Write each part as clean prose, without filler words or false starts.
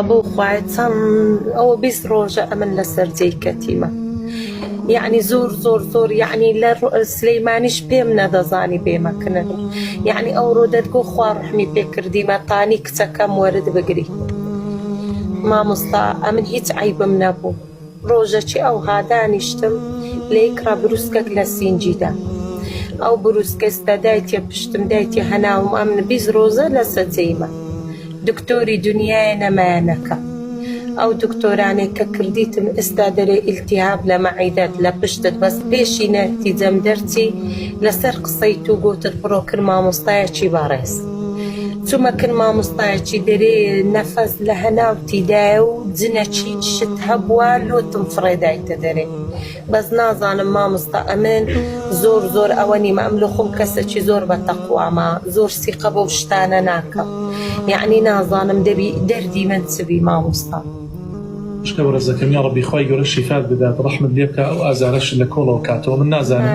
بۆ خوای چەند ئەوە 20 ڕۆژە ئەمن لەسەر جێی کەتیمە. یعنی زۆر یعنی لە سلەیمانیش پێم نەدەزانی بێمەکنن. یعنی ئەوڕۆ دەتگۆ خوا ڕحمی پێکردیمە تانی کچەکەم وەرد بگری. مامۆستا ئەمن هیچ عیبم نەبوو. ڕۆژەکی ئەو هادانیشتم لێکرا بروسکەک لە سینجیدا. ئەو بروسکەستە دایتە پشتم دایتە هەناوم ئەمن 20 ڕۆژە لەسەر جێیمە. دکتۆری دنیای نەمایەنەکە. ئەو دکتۆرانێک کە کردیتم ئێستا دەرێ ئیلتیهاب لە مەعیدەت لە پشتت بەس پێشی نەتی جەم دەرچی لەسەر قسەی تو گوتت بڕۆ کرد مامۆستایەکی بەڕێز. چوومە کرد مامۆستایەکی دەرێ نەفەس لە هەناوتیدایە و جنەکی شت هەبووە لۆتم فڕێدایتە دەرێ. بەس نازانم مامۆستا ئەمن زۆر ئەوە نیمە ئەم لە خۆم کەسێکی زۆر بە تەقوامە زۆر سیقە بەو شتانە ناکەم. یعنی نازانم دەردی من چبی مامۆستا. شکە وەرزەکەم یا ڕەبی خوای گەورە شیفات بدات ڕەحمت لێ بکە ئەو ئازارەش لە کۆڵەوە کاتەوە. من نازانم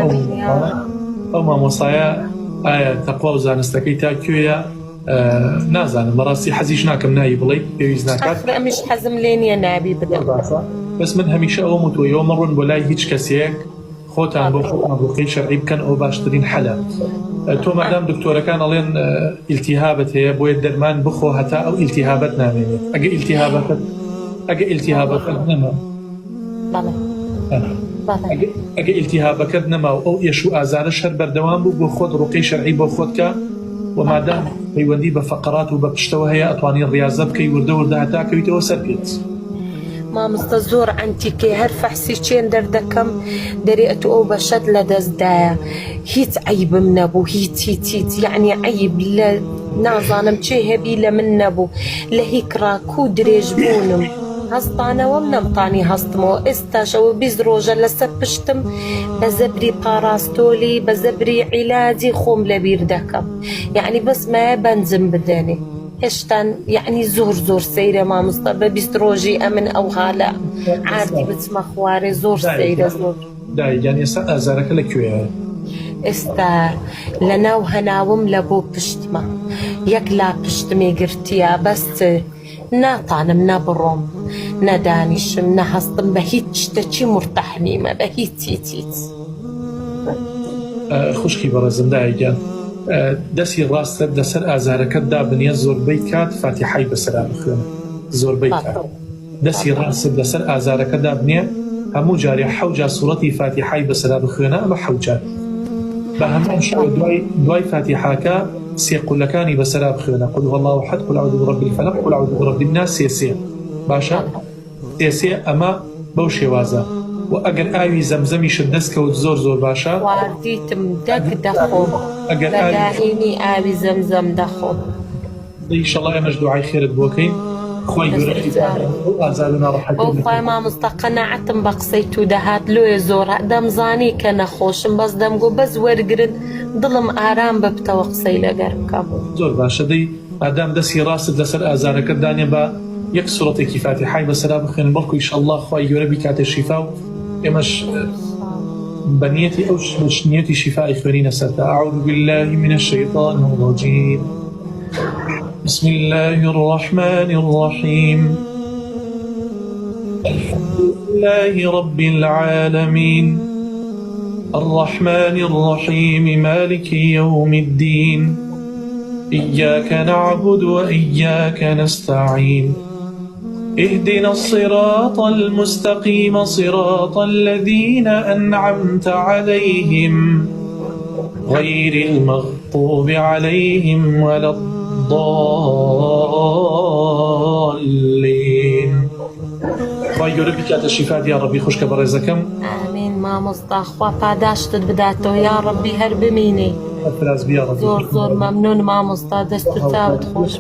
ئەو مامۆستایە ئایا تەقوا و زانستەکەی تا کوێیە نازانم بەڕاستی حەزیش ناکەم نایی بڵێ پێویست ناکات. ئەمیش حەزم لێ نییە نابی بدەم. بەس من هەمیشە ئەوە وتوویەوە مەڕۆن بۆ لای هیچ کەسێک خۆتان بۆ خۆتان ڕوقەی شەرعی بکەن ئەو باشترین حەلە. تۆ مادام دکتۆرەکان ئەڵێن ئیلتیهابت هەیە بۆیە دەرمان بخۆ هەتا ئەو ئیلتیهابەت نامێنێت. ئەگە ئیلتیهابەکەت نەما ئەگە ئیلتیهابەکەت نەما و ئەو ئێش و ئازارە شەر بەردەوام بوو بۆ خۆت ڕوقەی شەرعی بۆ خۆتکە و مادام پەیوەندی بە فەقەرات و بە پشتەوە هەیە ئەتوانی ڕیاضە بکەی وردە هەتا کەویتەوە سەر پێت. مامۆستا زۆر ئەنتیکێ هەر فەحسی چێن دەردەکەم دەرێت ئەو بەشەت لە دەستدایە. هیچ عیبم نەبوو هیچ یعنی عیب لە نازانم چێ هەبی لە من نەبوو لە هیکڕاک و درێژ بوونم. هەستانەوەم نەمتانی هەستمەوە ئێستاشەوە 20 ڕۆژە لەسەر پشتم بە زەبری پاراستۆلی بە زەبری عیلاجی خۆم لەبیر دەکەم. یعنی بەسمایە بەنجم بدەنێ. هێشتان یعنی زۆر سەیرە مامۆستا بە 20 ڕۆژی ئەمن ئەو حالە عادی بچمە خوارێ زۆر سەیرە زۆر. یعنی ئێستا ئازارەکە لەکوێیە؟ ئێستا لە ناو هەناوم لە بۆ پشتمە. یەک لا پشتمێ گرتیە بەست ناتانم نەبڕۆم نەدانیشم نەهەستم بە هیچ شتێکی مرتەح نیمە بە هیچ. خوشکی بەڕێزم دایگیان دەستی ڕاستت لەسەر ئازارەکەت دابنیە زۆربەی کات فاتیحای بەسەرا بخوێنە. زۆربەی کات دەستی ڕاستت لەسەر ئازارەکە دابنیە هەموو جارێ 7 جار سوڕەتی فاتیحای بەسەرا بخوێنە ئەمە 7 جار. بە هەمان شێوە دوای فاتیحاکە سێ قولەکانی بەسەرا بخوێنە قل هو الله احد قل اعوذ برب الفلق قل اعوذ برب الناس سێ باشە سێ ئەمە بەو شێوازە. و ئەگەر ئاوی زەمزەمیشت دەستکەوت زۆر باشە واردیتم دەخۆم لەداهینی ئاوی زەمزەم دەخۆم. ئینشەڵڵا ئێمەش دوعای خێرت بۆکەین خۆی خۆی مامۆستا قەناعەتم بە قسەی تو دەهات لۆیە زۆر دەمزانی کە نەخۆشم بەس دەمگو بەس وەرگرن دڵم ئارام ببتەوە قسەی لەگەر بکەم. زۆر باشە دەی مادام دەستی ڕاستت لەسەر ئازارەکەت دانێ بە یەک سوڕەتێکی فاتیحای بەسەرا بخوێن بەڵکو ئینشەڵڵا خوای گەورە بیکاتێ شیفا و ئێمەش بنيتي أو نيتي شفاء خوانينا ستا. أعوذ بالله من الشيطان الرجيم. بسم الله الرحمن الرحيم. الحمد لله رب العالمين الرحمن الرحيم مالك يوم الدين إياك نعبد وإياك نستعين اهدنا الصراط المستقيم صراط الذين أنعمت عليهم غير المغضوب عليهم ولا الضالين. خواهی گەورە بیکاتە شیفات یا ڕەبی خوشکە بەڕێزەکەم. ئامین مامۆستا خوا پاداشتت بداتەوە یا ڕەبی هەر بمینێ. زۆر مەمنون مامۆستا دەست و چاوت خۆش.